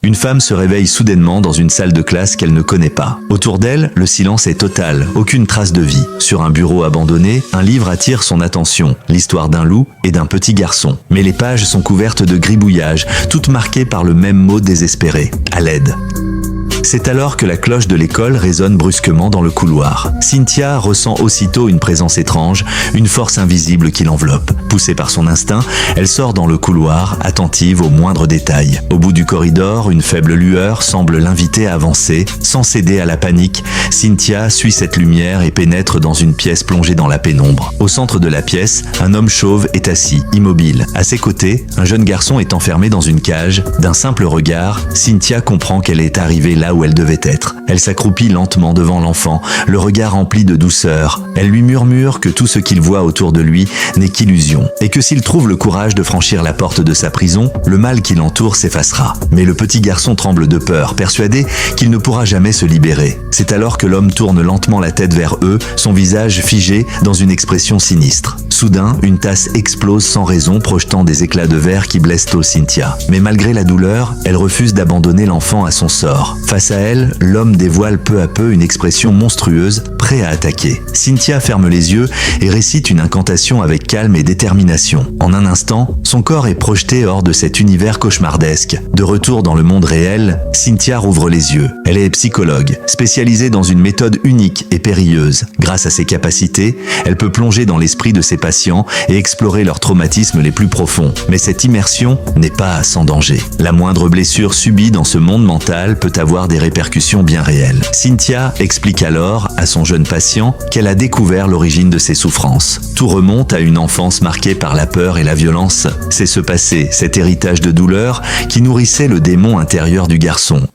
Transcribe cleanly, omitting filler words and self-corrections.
Une femme se réveille soudainement dans une salle de classe qu'elle ne connaît pas. Autour d'elle, le silence est total, aucune trace de vie. Sur un bureau abandonné, un livre attire son attention, l'histoire d'un loup et d'un petit garçon. Mais les pages sont couvertes de gribouillages, toutes marquées par le même mot désespéré, à l'aide. C'est alors que la cloche de l'école résonne brusquement dans le couloir. Cynthia ressent aussitôt une présence étrange, une force invisible qui l'enveloppe. Poussée par son instinct, elle sort dans le couloir, attentive aux moindres détails. Au bout du corridor, une faible lueur semble l'inviter à avancer. Sans céder à la panique, Cynthia suit cette lumière et pénètre dans une pièce plongée dans la pénombre. Au centre de la pièce, un homme chauve est assis, immobile. À ses côtés, un jeune garçon est enfermé dans une cage. D'un simple regard, Cynthia comprend qu'elle est arrivée là où elle devait être. Elle s'accroupit lentement devant l'enfant, le regard rempli de douceur. Elle lui murmure que tout ce qu'il voit autour de lui n'est qu'illusion, et que s'il trouve le courage de franchir la porte de sa prison, le mal qui l'entoure s'effacera. Mais le petit garçon tremble de peur, persuadé qu'il ne pourra jamais se libérer. C'est alors que l'homme tourne lentement la tête vers eux, son visage figé dans une expression sinistre. Soudain, une tasse explose sans raison, projetant des éclats de verre qui blessent Cynthia. Mais malgré la douleur, elle refuse d'abandonner l'enfant à son sort. Face à elle, l'homme dévoile peu à peu une expression monstrueuse, prêt à attaquer. Cynthia ferme les yeux et récite une incantation avec calme et détermination. En un instant, son corps est projeté hors de cet univers cauchemardesque. De retour dans le monde réel, Cynthia rouvre les yeux. Elle est psychologue, spécialisée dans une méthode unique et périlleuse. Grâce à ses capacités, elle peut plonger dans l'esprit de ses patients et explorer leurs traumatismes les plus profonds. Mais cette immersion n'est pas sans danger. La moindre blessure subie dans ce monde mental peut avoir des répercussions bien réelles. Cynthia explique alors à son jeune patient qu'elle a découvert l'origine de ses souffrances. Tout remonte à une enfance marquée par la peur et la violence. C'est ce passé, cet héritage de douleur, qui nourrissait le démon intérieur du garçon.